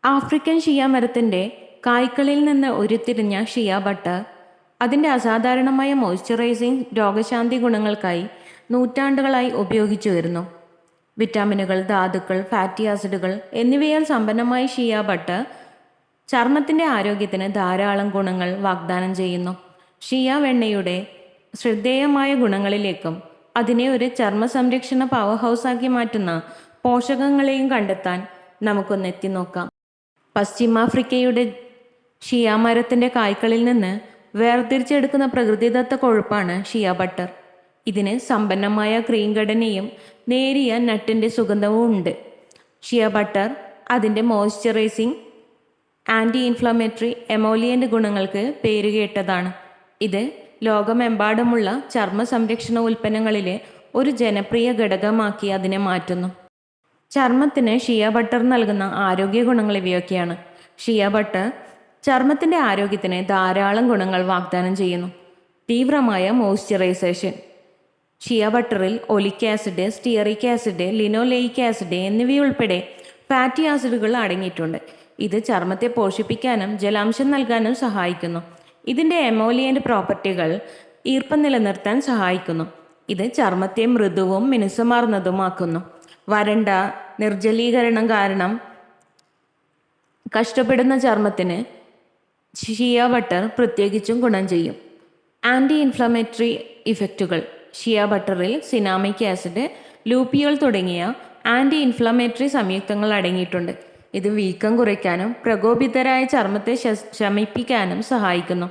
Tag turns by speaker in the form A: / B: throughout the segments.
A: African ഷിയ മരത്തിൻ്റെ കായ്ക്കളിൽ നിന്ന് ഉരുത്തിരിഞ്ഞ ഷിയ ബട്ടർ അതിൻ്റെ അസാധാരണമായ മോയ്സ്ചറൈസിംഗ് രോഗശാന്തി ഗുണങ്ങൾക്കായി നൂറ്റാണ്ടുകളായി ഉപയോഗിച്ചു വരുന്നു. വിറ്റാമിനുകൾ, ധാതുക്കൾ, ഫാറ്റി ആസിഡുകൾ എന്നിവയാൽ സമ്പന്നമായ ഷിയ ബട്ടർ ചർമ്മത്തിൻ്റെ ആരോഗ്യത്തിന് ധാരാളം ഗുണങ്ങൾ വാഗ്ദാനം ചെയ്യുന്നു. ഷിയ വെണ്ണയുടെ ശ്രദ്ധേയമായ ഗുണങ്ങളിലേക്കും അതിനെ ഒരു ചർമ്മ സംരക്ഷണ പവർ ഹൗസാക്കി മാറ്റുന്ന പോഷകങ്ങളെയും കണ്ടെത്താൻ നമുക്കൊന്ന് എത്തി നോക്കാം. പശ്ചിമാഫ്രിക്കയുടെ ഷിയ മരത്തിൻ്റെ കായ്ക്കളിൽ നിന്ന് വേർതിരിച്ചെടുക്കുന്ന പ്രകൃതിദത്ത കൊഴുപ്പാണ് ഷിയ ബട്ടർ. ഇതിന് സമ്പന്നമായ ക്രീം ഘടനയും നേരിയ നട്ടിൻ്റെ സുഗന്ധവും ഉണ്ട്. ഷിയ ബട്ടർ അതിൻ്റെ മോയ്സ്ചറൈസിംഗ്, ആൻറ്റി ഇൻഫ്ലമേറ്ററി, എമോലിയൻ്റ് ഗുണങ്ങൾക്ക് പേരുകേട്ടതാണ്. ഇത് ലോകമെമ്പാടുമുള്ള ചർമ്മ സംരക്ഷണ ഉൽപ്പന്നങ്ങളിലെ ഒരു ജനപ്രിയ ഘടകമാക്കി അതിനെ മാറ്റുന്നു. ചർമ്മത്തിന് ഷിയ ബട്ടർ നൽകുന്ന ആരോഗ്യ ഗുണങ്ങൾ ഇവയൊക്കെയാണ്. ഷിയ ബട്ടർ ചർമ്മത്തിൻ്റെ ആരോഗ്യത്തിന് ധാരാളം ഗുണങ്ങൾ വാഗ്ദാനം ചെയ്യുന്നു. തീവ്രമായ മോയ്സ്ചറൈസേഷൻ. ഷിയ ബട്ടറിൽ oleic acid, stearic acid, linoleic acid എന്നിവയുൾപ്പെടെ ഫാറ്റി ആസിഡുകൾ അടങ്ങിയിട്ടുണ്ട്. ഇത് ചർമ്മത്തെ പോഷിപ്പിക്കാനും ജലാംശം നൽകാനും സഹായിക്കുന്നു. ഇതിൻ്റെ എമോലിയൻ്റ് പ്രോപ്പർട്ടികൾ ഈർപ്പം നിലനിർത്താൻ സഹായിക്കുന്നു. ഇത് ചർമ്മത്തെ മൃദുവും മിനുസമാർന്നതുമാക്കുന്നു. വരണ്ട നിർജ്ജലീകരണം കാരണം കഷ്ടപ്പെടുന്ന ചർമ്മത്തിന് ഷിയ ബട്ടർ പ്രത്യേകിച്ചും ഗുണം ചെയ്യും. ആൻറ്റി ഇൻഫ്ലമേറ്ററി ഇഫക്റ്റുകൾ. ഷിയ ബട്ടറിൽ സിനാമിക് ആസിഡ്, ലൂപ്പിയോൾ തുടങ്ങിയ ആൻറ്റി ഇൻഫ്ലമേറ്ററി സംയുക്തങ്ങൾ അടങ്ങിയിട്ടുണ്ട്. ഇത് വീക്കം കുറയ്ക്കാനും പ്രകോപിതരായ ചർമ്മത്തെ ശമിപ്പിക്കാനും സഹായിക്കുന്നു.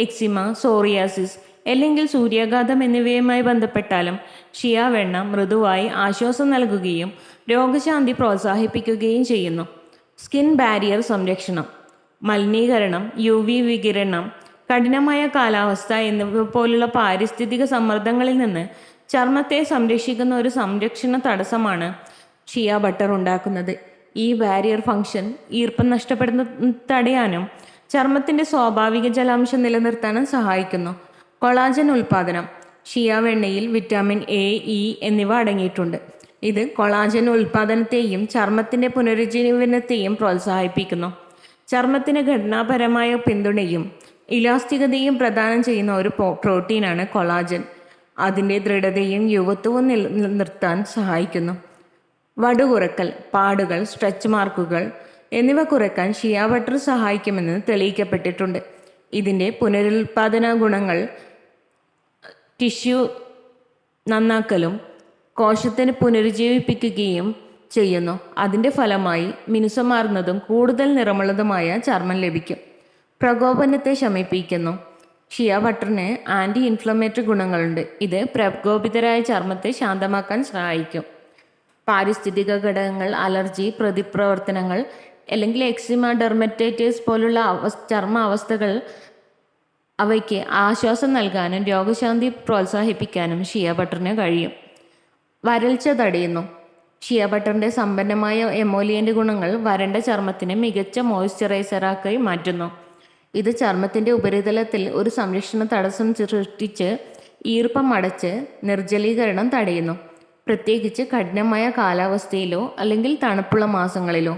A: എക്സിമ, സോറിയാസിസ് അല്ലെങ്കിൽ സൂര്യാഘാതം എന്നിവയുമായി ബന്ധപ്പെട്ടാലും ഷിയ വെണ്ണ മൃദുവായി ആശ്വാസം നൽകുകയും രോഗശാന്തി പ്രോത്സാഹിപ്പിക്കുകയും ചെയ്യുന്നു. സ്കിൻ ബാരിയർ സംരക്ഷണം. മലിനീകരണം, UV വികിരണം, കഠിനമായ കാലാവസ്ഥ എന്നിവ പോലുള്ള പാരിസ്ഥിതിക സമ്മർദ്ദങ്ങളിൽ നിന്ന് ചർമ്മത്തെ സംരക്ഷിക്കുന്ന ഒരു സംരക്ഷണ തടസ്സമാണ് ഷിയ ബട്ടർ ഉണ്ടാക്കുന്നത്. ഈ ബാരിയർ ഫംഗ്ഷൻ ഈർപ്പം നഷ്ടപ്പെടുന്ന തടയാനും ചർമ്മത്തിൻ്റെ സ്വാഭാവിക ജലാംശം നിലനിർത്താനും സഹായിക്കുന്നു. കൊളാജൻ ഉൽപ്പാദനം. ഷിയ വെണ്ണയിൽ വിറ്റാമിൻ A, E എന്നിവ അടങ്ങിയിട്ടുണ്ട്. ഇത് കൊളാജൻ ഉൽപ്പാദനത്തെയും ചർമ്മത്തിൻ്റെ പുനരുജ്ജീവനത്തെയും പ്രോത്സാഹിപ്പിക്കുന്നു. ചർമ്മത്തിന് ഘടനാപരമായ പിന്തുണയും ഇലാസ്തികതയും പ്രദാനം ചെയ്യുന്ന ഒരു പ്രോട്ടീനാണ് കൊളാജൻ. അതിൻ്റെ ദൃഢതയും യുവത്വവും നിലനിർത്താൻ സഹായിക്കുന്നു. വടു കുറക്കൽ, പാടുകൾ, സ്ട്രെച്ച് മാർക്കുകൾ എന്നിവ കുറയ്ക്കാൻ ഷിയ ബട്ടർ സഹായിക്കുമെന്ന് തെളിയിക്കപ്പെട്ടിട്ടുണ്ട്. ഇതിൻ്റെ പുനരുൽപാദന ഗുണങ്ങൾ ടിഷ്യൂ നന്നാക്കലും കോശത്തിന് പുനരുജ്ജീവിപ്പിക്കുകയും ചെയ്യുന്നു. അതിൻ്റെ ഫലമായി മിനുസമാർന്നതും കൂടുതൽ നിറമുള്ളതുമായ ചർമ്മം ലഭിക്കും. പ്രകോപനത്തെ ശമിപ്പിക്കുന്നു. ഷിയ ബട്ടറിന് ആൻറ്റി ഇൻഫ്ലമേറ്ററി ഗുണങ്ങളുണ്ട്. ഇത് പ്രകോപിതരായ ചർമ്മത്തെ ശാന്തമാക്കാൻ സഹായിക്കും. പാരിസ്ഥിതിക ഘടകങ്ങൾ, അലർജി പ്രതിപ്രവർത്തനങ്ങൾ അല്ലെങ്കിൽ എക്സിമ, ഡെർമറ്റൈറ്റിസ് പോലുള്ള ചർമ്മ അവസ്ഥകൾ അവയ്ക്ക് ആശ്വാസം നൽകാനും രോഗശാന്തി പ്രോത്സാഹിപ്പിക്കാനും ഷിയ ബട്ടറിന് കഴിയും. വരൾച്ച തടയുന്നു. ഷിയ ബട്ടറിൻ്റെ സമ്പന്നമായ എമോലിയൻ്റ് ഗുണങ്ങൾ വരണ്ട ചർമ്മത്തിന് മികച്ച മോയ്സ്ചറൈസറാക്കി മാറ്റുന്നു. ഇത് ചർമ്മത്തിൻ്റെ ഉപരിതലത്തിൽ ഒരു സംരക്ഷണ തടസ്സം സൃഷ്ടിച്ച് ഈർപ്പം അടച്ച് നിർജ്ജലീകരണം തടയുന്നു, പ്രത്യേകിച്ച് കഠിനമായ കാലാവസ്ഥയിലോ അല്ലെങ്കിൽ തണുപ്പുള്ള മാസങ്ങളിലോ.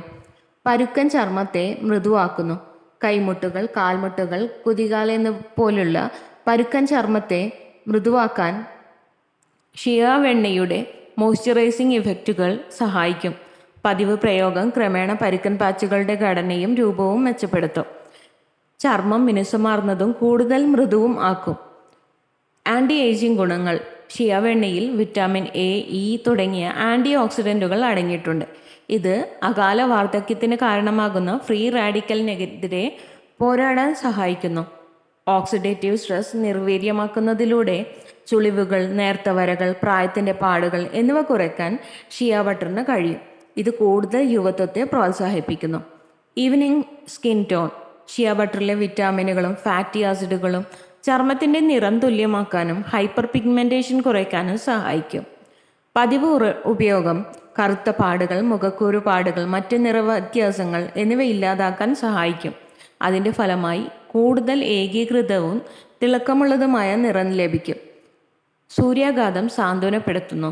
A: പരുക്കൻ ചർമ്മത്തെ മൃദുവാക്കുന്നു. കൈമുട്ടുകൾ, കാൽമുട്ടുകൾ, കുതികാൽ പോലുള്ള പരുക്കൻ ചർമ്മത്തെ മൃദുവാക്കാൻ ഷിയ വെണ്ണയുടെ മോയ്സ്ചറൈസിംഗ് ഇഫക്റ്റുകൾ സഹായിക്കും. പതിവ് പ്രയോഗം ക്രമേണ പരുക്കൻ പാച്ചുകളുടെ ഘടനയും രൂപവും മെച്ചപ്പെടുത്തും. ചർമ്മം മിനുസമാർന്നതും കൂടുതൽ മൃദുവും ആക്കും. ആൻറ്റി ഏജിംഗ് ഗുണങ്ങൾ. ഷിയ വെണ്ണയിൽ വിറ്റാമിൻ A, E തുടങ്ങിയ ആൻറ്റി ഓക്സിഡൻറ്റുകൾ അടങ്ങിയിട്ടുണ്ട്. ഇത് അകാല വാർദ്ധക്യത്തിന് കാരണമാകുന്ന ഫ്രീ റാഡിക്കലിനെതിരെ പോരാടാൻ സഹായിക്കുന്നു. ഓക്സിഡേറ്റീവ് സ്ട്രെസ് നിർവീര്യമാക്കുന്നതിലൂടെ ചുളിവുകൾ, നേർത്ത വരകൾ, പ്രായത്തിൻ്റെ പാടുകൾ എന്നിവ കുറയ്ക്കാൻ ഷിയ ബട്ടറിന് കഴിയും. ഇത് കൂടുതൽ യുവത്വത്തെ പ്രോത്സാഹിപ്പിക്കുന്നു. Evening skin tone. ഷിയ ബട്ടറിലെ വിറ്റാമിനുകളും ഫാറ്റി ആസിഡുകളും ചർമ്മത്തിൻ്റെ നിറം തുല്യമാക്കാനും ഹൈപ്പർ പിഗ്മെൻറ്റേഷൻ കുറയ്ക്കാനും സഹായിക്കും. പതിവ് ഉപയോഗം കറുത്ത പാടുകൾ, മുഖക്കുരു പാടുകൾ, മറ്റ് നിറവ്യത്യാസങ്ങൾ എന്നിവ ഇല്ലാതാക്കാൻ സഹായിക്കും. അതിൻ്റെ ഫലമായി കൂടുതൽ ഏകീകൃതവും തിളക്കമുള്ളതുമായ നിറം ലഭിക്കും. സൂര്യാഘാതം സാന്ത്വനപ്പെടുത്തുന്നു.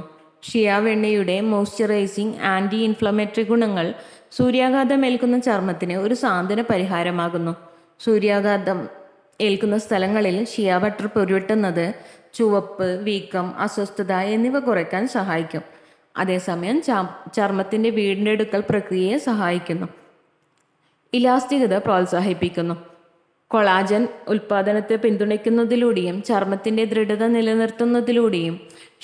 A: ഷിയ വെണ്ണയുടെ മോയ്സ്ചറൈസിംഗ്, ആൻറ്റി ഇൻഫ്ലമേറ്ററി ഗുണങ്ങൾ സൂര്യാഘാതം ഏൽക്കുന്ന ചർമ്മത്തിന് ഒരു സാന്ത്വന പരിഹാരമാകുന്നു. സൂര്യാഘാതം ഏൽക്കുന്ന സ്ഥലങ്ങളിൽ ഷിയ ബട്ടർ പുരട്ടുന്നത് ചുവപ്പ്, വീക്കം, അസ്വസ്ഥത എന്നിവ കുറയ്ക്കാൻ സഹായിക്കും. അതേസമയം ചർമ്മത്തിന്റെ വീണ്ടെടുക്കൽ പ്രക്രിയയെ സഹായിക്കുന്നു. ഇലാസ്തികത പ്രോത്സാഹിപ്പിക്കുന്നു. കൊളാജൻ ഉൽപാദനത്തെ പിന്തുണയ്ക്കുന്നതിലൂടെയും ചർമ്മത്തിന്റെ ദൃഢത നിലനിർത്തുന്നതിലൂടെയും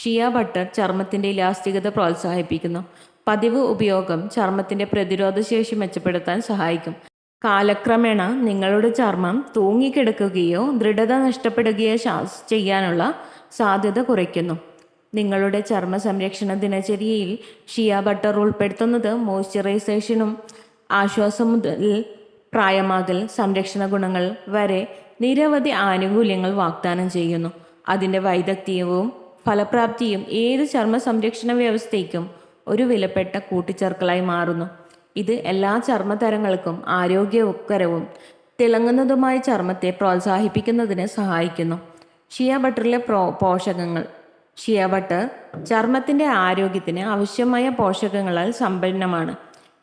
A: ഷിയ ബട്ടർ ചർമ്മത്തിന്റെ ഇലാസ്തികത പ്രോത്സാഹിപ്പിക്കുന്നു. പതിവ് ഉപയോഗം ചർമ്മത്തിന്റെ പ്രതിരോധശേഷി മെച്ചപ്പെടുത്താൻ സഹായിക്കും. കാലക്രമേണ നിങ്ങളുടെ ചർമ്മം തൂങ്ങിക്കിടക്കുകയോ ദൃഢത നഷ്ടപ്പെടുകയോ ചെയ്യാനുള്ള സാധ്യത കുറയ്ക്കുന്നു. നിങ്ങളുടെ ചർമ്മ സംരക്ഷണ ദിനചര്യയിൽ ഷിയ ബട്ടർ ഉൾപ്പെടുത്തുന്നത് മോയ്സ്ചറൈസേഷനും ആശ്വാസം മുതൽ പ്രായമാകൽ സംരക്ഷണ ഗുണങ്ങൾ വരെ നിരവധി ആനുകൂല്യങ്ങൾ വാഗ്ദാനം ചെയ്യുന്നു. അതിൻ്റെ വൈദഗ്ധ്യവും ഫലപ്രാപ്തിയും ഏത് ചർമ്മ സംരക്ഷണ വ്യവസ്ഥയ്ക്കും ഒരു വിലപ്പെട്ട കൂട്ടിച്ചേർക്കലായി മാറുന്നു. ഇത് എല്ലാ ചർമ്മതരങ്ങൾക്കും ആരോഗ്യകരവും തിളങ്ങുന്നതുമായ ചർമ്മത്തെ പ്രോത്സാഹിപ്പിക്കുന്നതിന് സഹായിക്കുന്നു. ഷിയ ബട്ടറിലെ പോഷകങ്ങൾ. ഷിയ ബട്ടർ ചർമ്മത്തിൻ്റെ ആരോഗ്യത്തിന് ആവശ്യമായ പോഷകങ്ങളാൽ സമ്പന്നമാണ്.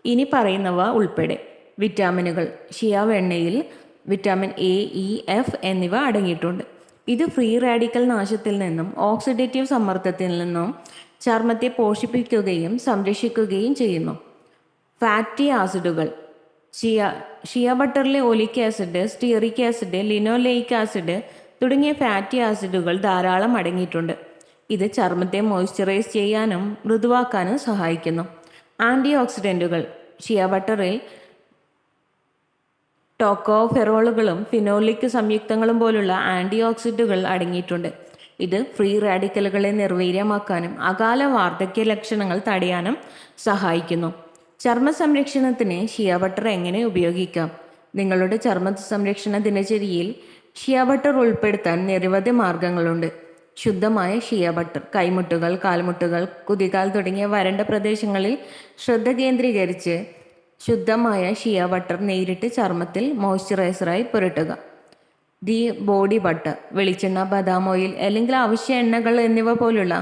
A: ഇനി പറയുന്നവ ഉൾപ്പെടെ: വിറ്റാമിനുകൾ. ഷിയ വെണ്ണയിൽ വിറ്റാമിൻ എ, ഇ, എഫ് എന്നിവ അടങ്ങിയിട്ടുണ്ട്. ഇത് ഫ്രീ റാഡിക്കൽ നാശത്തിൽ നിന്നും ഓക്സിഡേറ്റീവ് സമ്മർദ്ദത്തിൽ നിന്നും ചർമ്മത്തെ പോഷിപ്പിക്കുകയും സംരക്ഷിക്കുകയും ചെയ്യുന്നു. ഫാറ്റി ആസിഡുകൾ. ഷിയ ബട്ടറിലെ oleic acid, stearic acid, linoleic acid തുടങ്ങിയ ഫാറ്റി ആസിഡുകൾ ധാരാളം അടങ്ങിയിട്ടുണ്ട്. ഇത് ചർമ്മത്തെ മോയ്സ്ചറൈസ് ചെയ്യാനും മൃദുവാക്കാനും സഹായിക്കുന്നു. ആൻറ്റി ഓക്സിഡൻറ്റുകൾ. ഷിയ ബട്ടറിൽ ടോക്കോഫെറോളുകളും ഫിനോലിക് സംയുക്തങ്ങളും പോലുള്ള ആൻറ്റി ഓക്സിഡുകൾ അടങ്ങിയിട്ടുണ്ട്. ഇത് ഫ്രീ റാഡിക്കലുകളെ നിർവീര്യമാക്കാനും അകാല വാർദ്ധക്യ ലക്ഷണങ്ങൾ തടയാനും സഹായിക്കുന്നു. ചർമ്മ സംരക്ഷണത്തിന് ഷിയ ബട്ടർ എങ്ങനെ ഉപയോഗിക്കാം? നിങ്ങളുടെ ചർമ്മ സംരക്ഷണ ദിനചര്യയിൽ ഷിയ ബട്ടർ ഉൾപ്പെടുത്താൻ നിരവധി മാർഗങ്ങളുണ്ട്. ശുദ്ധമായ ഷിയ ബട്ടർ കൈമുട്ടുകൾ, കാൽമുട്ടുകൾ, കുതികാൽ തുടങ്ങിയ വരണ്ട പ്രദേശങ്ങളിൽ ശ്രദ്ധ കേന്ദ്രീകരിച്ച് ശുദ്ധമായ ഷിയ ബട്ടർ നേരിട്ട് ചർമ്മത്തിൽ മോയ്സ്ചറൈസറായി പുരട്ടുക. The body butter. വെളിച്ചെണ്ണ, ബദാം ഓയിൽ അല്ലെങ്കിൽ അവശ്യ എണ്ണകൾ എന്നിവ പോലുള്ള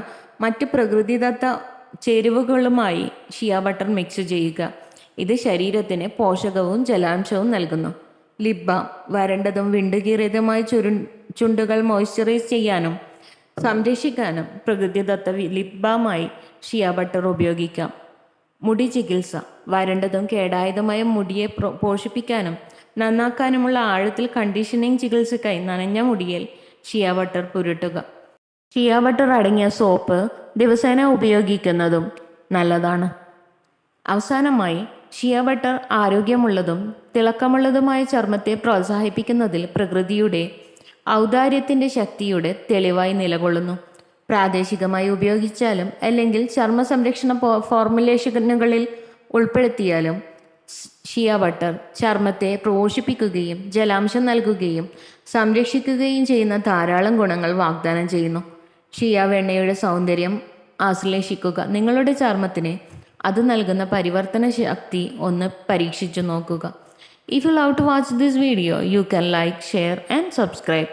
A: മറ്റ് പ്രകൃതിദത്ത ചേരുവകളുമായി ഷിയ ബട്ടർ മിക്സ് ചെയ്യുക. ഇത് ശരീരത്തിന് പോഷകവും ജലാംശവും നൽകുന്നു. Lip balm. വരണ്ടതും വിണ്ടുകീറിയതുമായ ചുണ്ടുകൾ മോയ്സ്ചറൈസ് ചെയ്യാനും സംരക്ഷിക്കാനും പ്രകൃതിദത്ത ലിപ് ബാമായി ഷിയ ബട്ടർ ഉപയോഗിക്കാം. മുടി ചികിത്സ. വരണ്ടതും കേടായതുമായ മുടിയെ പോഷിപ്പിക്കാനും നന്നാക്കാനുമുള്ള ആഴത്തിൽ കണ്ടീഷനിങ് ചികിത്സയ്ക്കായി നനഞ്ഞ മുടിയിൽ ഷിയ ബട്ടർ പുരട്ടുക. ഷിയ ബട്ടർ അടങ്ങിയ സോപ്പ് ദിവസേന ഉപയോഗിക്കുന്നതും നല്ലതാണ്. അവസാനമായി, ഷിയ ബട്ടർ ആരോഗ്യമുള്ളതും തിളക്കമുള്ളതുമായ ചർമ്മത്തെ പ്രോത്സാഹിപ്പിക്കുന്നതിൽ പ്രകൃതിയുടെ ഔദാര്യത്തിൻ്റെ ശക്തിയുടെ തെളിവായി നിലകൊള്ളുന്നു. പ്രാദേശികമായി ഉപയോഗിച്ചാലും അല്ലെങ്കിൽ ചർമ്മ സംരക്ഷണ ഫോർമുലേഷനുകളിൽ ഉൾപ്പെടുത്തിയാലും ഷിയ ബട്ടർ ചർമ്മത്തെ പോഷിപ്പിക്കുകയും ജലാംശം നൽകുകയും സംരക്ഷിക്കുകയും ചെയ്യുന്ന ധാരാളം ഗുണങ്ങൾ വാഗ്ദാനം ചെയ്യുന്നു. ഷിയ വെണ്ണയുടെ സൗന്ദര്യം ആശ്ലേഷിക്കുക. നിങ്ങളുടെ ചർമ്മത്തിന് അത് നൽകുന്ന പരിവർത്തന ശക്തി ഒന്ന് പരീക്ഷിച്ചു നോക്കുക. If you love to watch this video, you can like, share and subscribe.